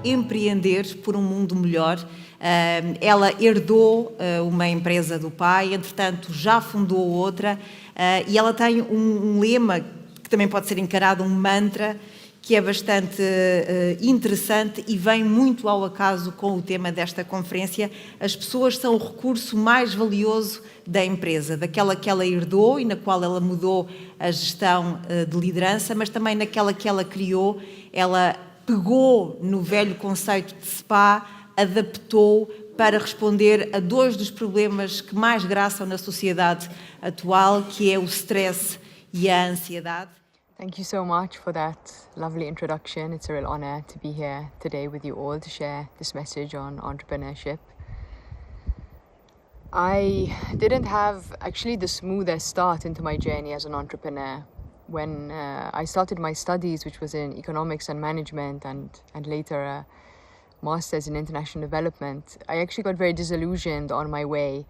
Empreender por um Mundo Melhor. Ela herdou uma empresa do pai, entretanto já fundou outra, e ela tem um lema que também pode ser encarado um mantra, que é bastante interessante e vem muito ao acaso com o tema desta conferência. As pessoas são o recurso mais valioso da empresa, daquela que ela herdou e na qual ela mudou a gestão de liderança, mas também naquela que ela criou. Ela pegou no velho conceito de SPA, adaptou para responder a dois dos problemas que mais graçam na sociedade atual, que é o stress e a ansiedade. Thank you so much for that lovely introduction. It's a real honor to be here today with you all to share this message on entrepreneurship. I didn't have actually the smoothest start into my journey as an entrepreneur. When I started my studies, which was in economics and management and later a master's in international development, I actually got very disillusioned on my way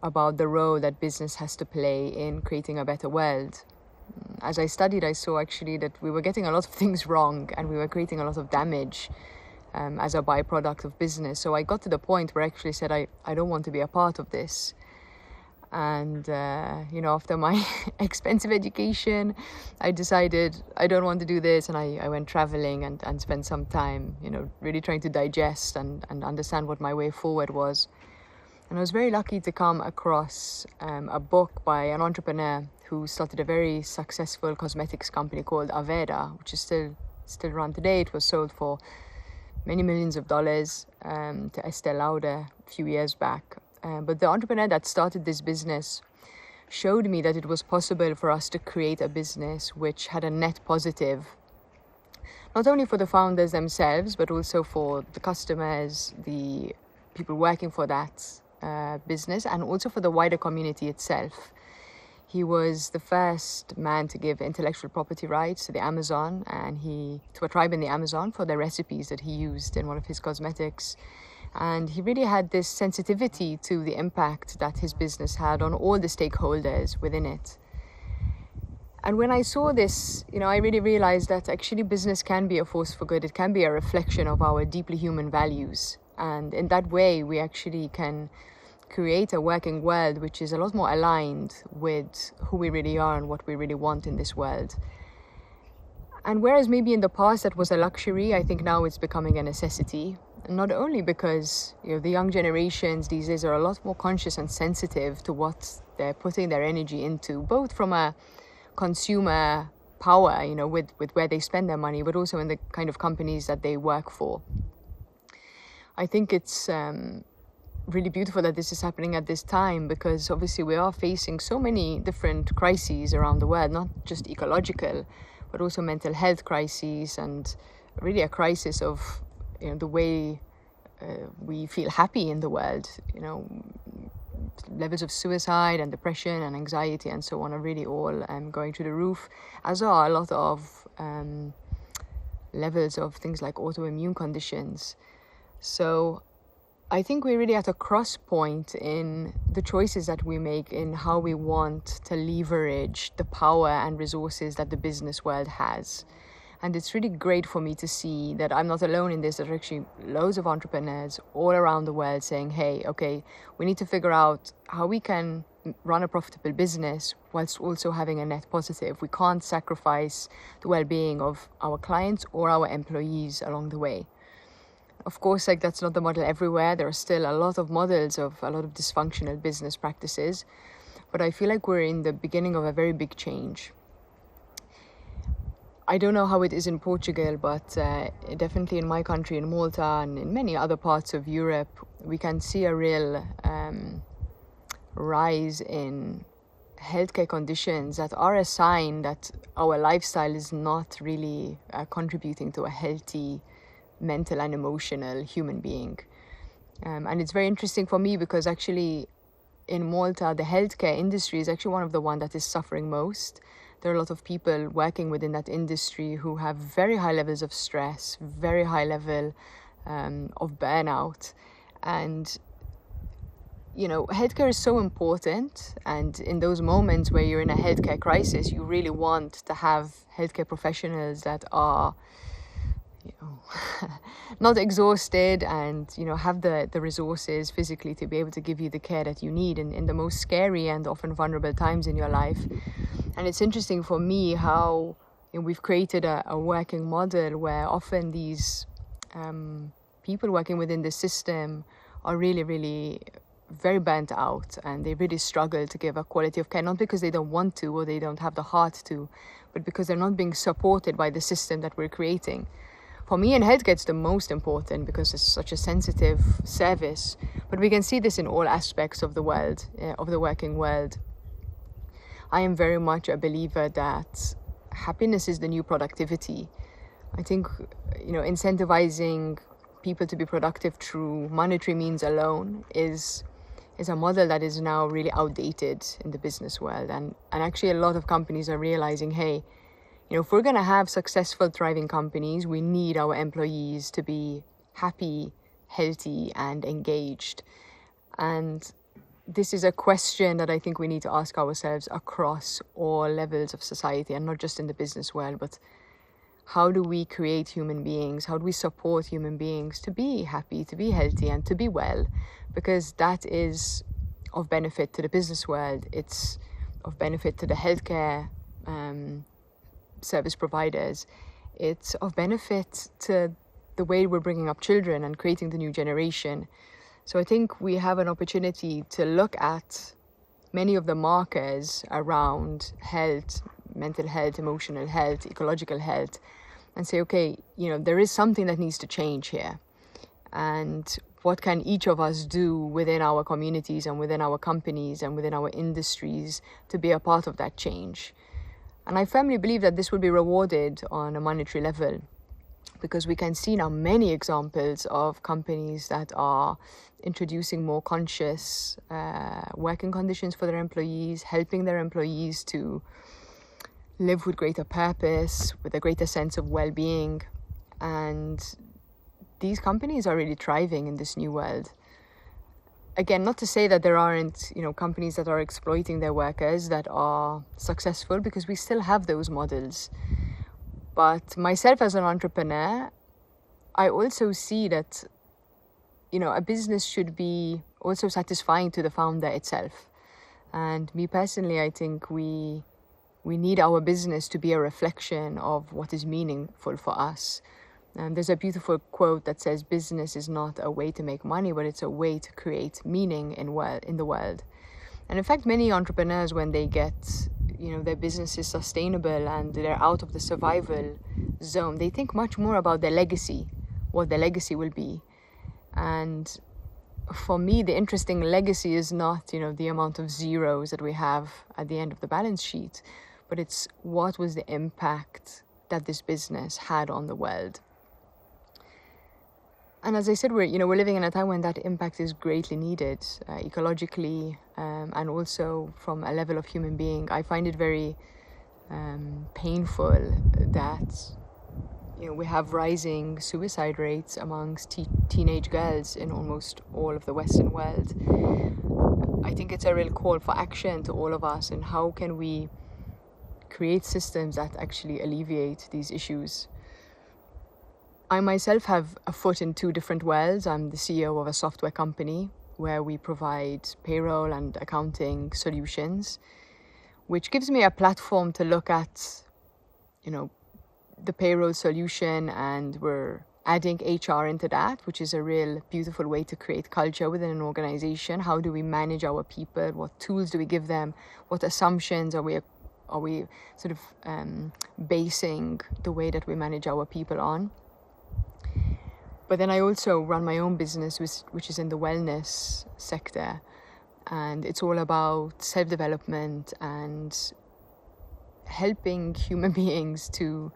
about the role that business has to play in creating a better world. As I studied, I saw actually that we were getting a lot of things wrong and we were creating a lot of damage as a byproduct of business. So I got to the point where I actually said, I don't want to be a part of this. And, after my expensive education, I decided I don't want to do this. And I went traveling and spent some time, really trying to digest and understand what my way forward was. And I was very lucky to come across a book by an entrepreneur who started a very successful cosmetics company called Aveda, which is still run today. It was sold for many millions of dollars to Estee Lauder a few years back. But the entrepreneur that started this business showed me that it was possible for us to create a business which had a net positive, not only for the founders themselves, but also for the customers, the people working for that business, and also for the wider community itself. He was the first man to give intellectual property rights to the Amazon to a tribe in the Amazon for the recipes that he used in one of his cosmetics. And he really had this sensitivity to the impact that his business had on all the stakeholders within it. And when I saw this, I really realized that actually business can be a force for good. It can be a reflection of our deeply human values. And in that way, we actually can create a working world which is a lot more aligned with who we really are and what we really want in this world. And whereas maybe in the past that was a luxury, I think now it's becoming a necessity. And not only because the young generations these days are a lot more conscious and sensitive to what they're putting their energy into, both from a consumer power, with where they spend their money, but also in the kind of companies that they work for. I think it's really beautiful that this is happening at this time, because obviously we are facing so many different crises around the world, not just ecological, but also mental health crises, and really a crisis of the way we feel happy in the world. Levels of suicide and depression and anxiety and so on are really all going through the roof, as are a lot of levels of things like autoimmune conditions. So I think we're really at a cross point in the choices that we make in how we want to leverage the power and resources that the business world has. And it's really great for me to see that I'm not alone in this. There are actually loads of entrepreneurs all around the world saying, hey, okay, we need to figure out how we can run a profitable business whilst also having a net positive. We can't sacrifice the well-being of our clients or our employees along the way. Of course, that's not the model everywhere. There are still a lot of models of a lot of dysfunctional business practices. But I feel like we're in the beginning of a very big change. I don't know how it is in Portugal, but definitely in my country, in Malta, and in many other parts of Europe, we can see a real rise in healthcare conditions that are a sign that our lifestyle is not really contributing to a healthy mental and emotional human being. And it's very interesting for me because actually in Malta, the healthcare industry is actually one of the ones that is suffering most. There are a lot of people working within that industry who have very high levels of stress, very high level of burnout. And, healthcare is so important. And in those moments where you're in a healthcare crisis, you really want to have healthcare professionals that are, not exhausted and, have the resources physically to be able to give you the care that you need in the most scary and often vulnerable times in your life. And it's interesting for me how we've created a working model where often these people working within the system are really, really very burnt out, and they really struggle to give a quality of care, not because they don't want to or they don't have the heart to, but because they're not being supported by the system that we're creating. For me, in healthcare, it's the most important because it's such a sensitive service, but we can see this in all aspects of the world, of the working world. I am very much a believer that happiness is the new productivity. I think, incentivizing people to be productive through monetary means alone is a model that is now really outdated in the business world. And actually a lot of companies are realizing, hey, if we're going to have successful, thriving companies, we need our employees to be happy, healthy, and engaged. And this is a question that I think we need to ask ourselves across all levels of society, and not just in the business world, but how do we create human beings? How do we support human beings to be happy, to be healthy, and to be well? Because that is of benefit to the business world. It's of benefit to the healthcare service providers. It's of benefit to the way we're bringing up children and creating the new generation. So I think we have an opportunity to look at many of the markers around health, mental health, emotional health, ecological health, and say, okay, there is something that needs to change here. And what can each of us do within our communities and within our companies and within our industries to be a part of that change? And I firmly believe that this will be rewarded on a monetary level, because we can see now many examples of companies that are introducing more conscious working conditions for their employees, helping their employees to live with greater purpose, with a greater sense of well-being. And these companies are really thriving in this new world. Again, not to say that there aren't, companies that are exploiting their workers that are successful, because we still have those models. But myself as an entrepreneur, I also see that, a business should be also satisfying to the founder itself. And me personally, I think we need our business to be a reflection of what is meaningful for us. And there's a beautiful quote that says, business is not a way to make money, but it's a way to create meaning in the world. And in fact, many entrepreneurs, when they get, their business is sustainable and they're out of the survival zone, they think much more about their legacy, what their legacy will be. And for me, the interesting legacy is not, the amount of zeros that we have at the end of the balance sheet, but it's what was the impact that this business had on the world. And as I said, we're living in a time when that impact is greatly needed, ecologically, and also from a level of human being. I find it very painful that we have rising suicide rates amongst teenage girls in almost all of the Western world. I think it's a real call for action to all of us, and how can we create systems that actually alleviate these issues. I myself have a foot in two different worlds. I'm the CEO of a software company where we provide payroll and accounting solutions, which gives me a platform to look at, the payroll solution, and we're adding HR into that, which is a real beautiful way to create culture within an organization. How do we manage our people? What tools do we give them? What assumptions are we sort of basing the way that we manage our people on? But then I also run my own business, which is in the wellness sector. And it's all about self-development and helping human beings to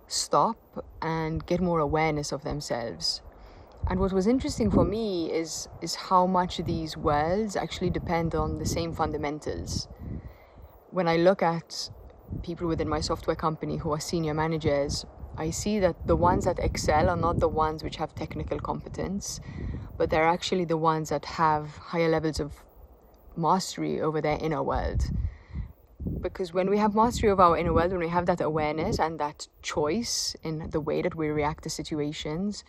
stop and get more awareness of themselves. And what was interesting for me is how much these worlds actually depend on the same fundamentals. When I look at people within my software company who are senior managers, I see that the ones that excel are not the ones which have technical competence, but they're actually the ones that have higher levels of mastery over their inner world. Because when we have mastery of our inner world, when we have that awareness and that choice in the way that we react to situations,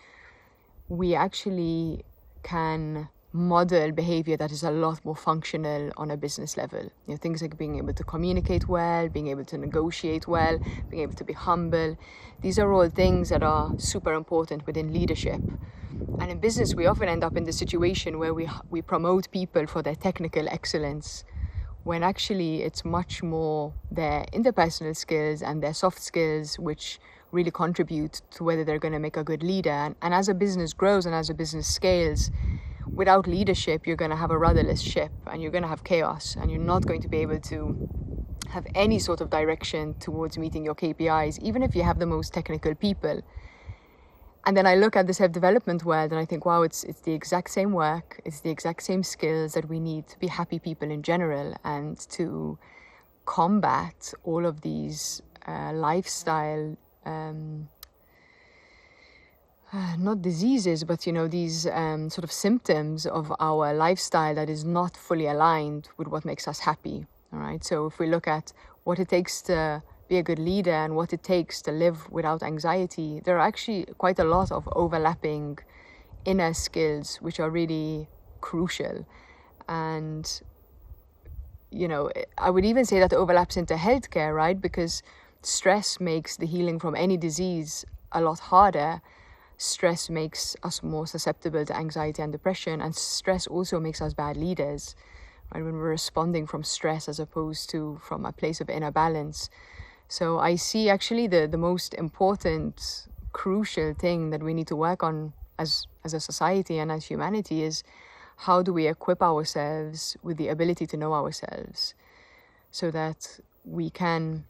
we actually can model behavior that is a lot more functional on a business level. You know, things like being able to communicate well, being able to negotiate well, being able to be humble. These are all things that are super important within leadership. And in business, we often end up in the situation where we promote people for their technical excellence, when actually it's much more their interpersonal skills and their soft skills which really contribute to whether they're going to make a good leader. And as a business grows and as a business scales, without leadership, you're going to have a rudderless ship and you're going to have chaos, and you're not going to be able to have any sort of direction towards meeting your KPIs, even if you have the most technical people. And then I look at the self-development world and I think, wow, it's the exact same work, it's the exact same skills that we need to be happy people in general, and to combat all of these lifestyle, not diseases, but, you know, these sort of symptoms of our lifestyle that is not fully aligned with what makes us happy. All right. So if we look at what it takes to be a good leader and what it takes to live without anxiety, there are actually quite a lot of overlapping inner skills which are really crucial. And, you know, I would even say that overlaps into healthcare, right? Because stress makes the healing from any disease a lot harder. Stress makes us more susceptible to anxiety and depression, and stress also makes us bad leaders, right? When we're responding from stress as opposed to from a place of inner balance. So I see actually the most important, crucial thing that we need to work on as a society and as humanity is, how do we equip ourselves with the ability to know ourselves so that we can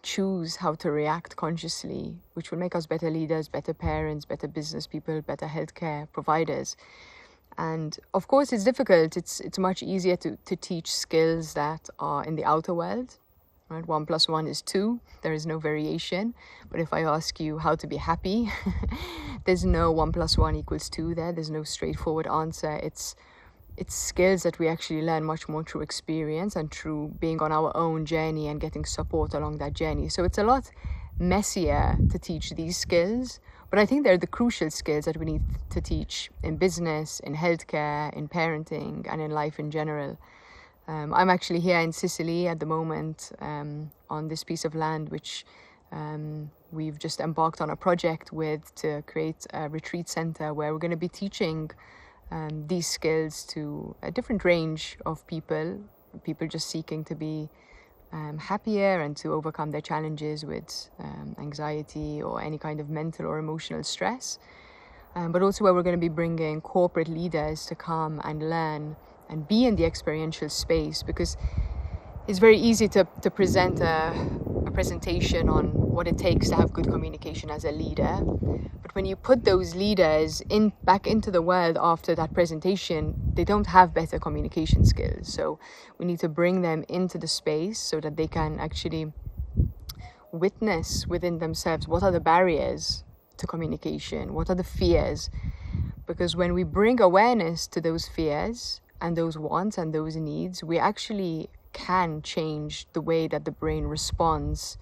choose how to react consciously, which will make us better leaders, better parents, better business people, better healthcare providers. And of course, it's difficult. It's much easier to teach skills that are in the outer world. Right? 1 + 1 is 2. There is no variation. But if I ask you how to be happy, there's no 1 + 1 = 2 there. There's no straightforward answer. It's skills that we actually learn much more through experience and through being on our own journey and getting support along that journey. So it's a lot messier to teach these skills, but I think they're the crucial skills that we need to teach in business, in healthcare, in parenting, and in life in general. I'm actually here in Sicily at the moment on this piece of land which we've just embarked on a project with to create a retreat center where we're going to be teaching these skills to a different range of people just seeking to be happier and to overcome their challenges with anxiety or any kind of mental or emotional stress. But also where we're going to be bringing corporate leaders to come and learn and be in the experiential space, because it's very easy to present a presentation on what it takes to have good communication as a leader. But when you put those leaders back into the world after that presentation, they don't have better communication skills. So we need to bring them into the space so that they can actually witness within themselves what are the barriers to communication, what are the fears. Because when we bring awareness to those fears and those wants and those needs, we actually can change the way that the brain responds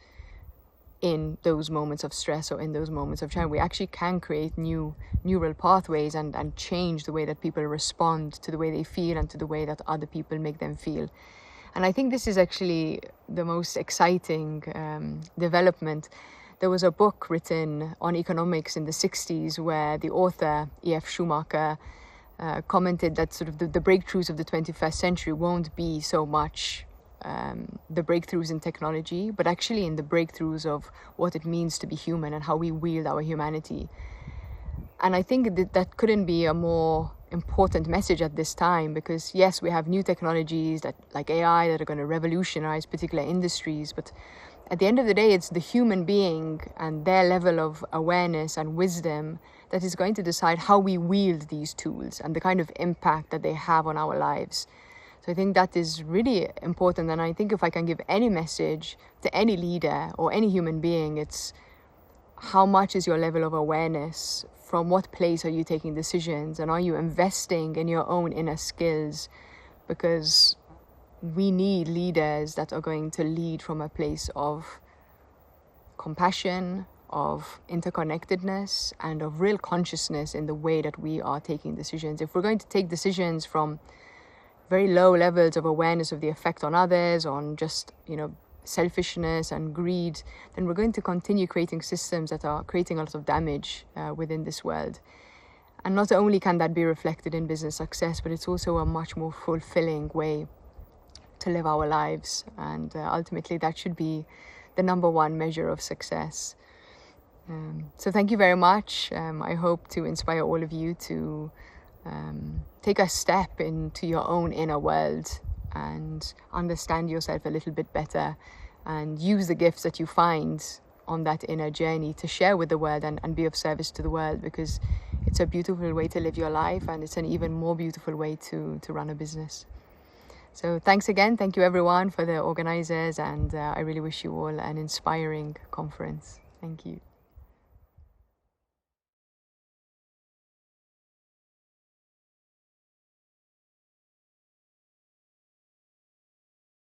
in those moments of stress or in those moments of challenge. We actually can create new neural pathways and change the way that people respond to the way they feel and to the way that other people make them feel. And I think this is actually the most exciting development. There was a book written on economics in the 60s where the author, E.F. Schumacher, commented that sort of the breakthroughs of the 21st century won't be so much the breakthroughs in technology, but actually in the breakthroughs of what it means to be human and how we wield our humanity. And I think that couldn't be a more important message at this time, because yes, we have new technologies that, like AI, that are going to revolutionize particular industries, but at the end of the day, it's the human being and their level of awareness and wisdom that is going to decide how we wield these tools and the kind of impact that they have on our lives. So I think that is really important. And I think if I can give any message to any leader or any human being, it's how much is your level of awareness? From what place are you taking decisions? And are you investing in your own inner skills? Because we need leaders that are going to lead from a place of compassion, of interconnectedness, and of real consciousness in the way that we are taking decisions. If we're going to take decisions from very low levels of awareness of the effect on others, on just, selfishness and greed, then we're going to continue creating systems that are creating a lot of damage within this world. And not only can that be reflected in business success, but it's also a much more fulfilling way to live our lives. And ultimately, that should be the number one measure of success. So thank you very much. I hope to inspire all of you to take a step into your own inner world and understand yourself a little bit better, and use the gifts that you find on that inner journey to share with the world and be of service to the world, because it's a beautiful way to live your life, and it's an even more beautiful way to run a business. So thanks again. Thank you everyone, for the organizers, and I really wish you all an inspiring conference. Thank you.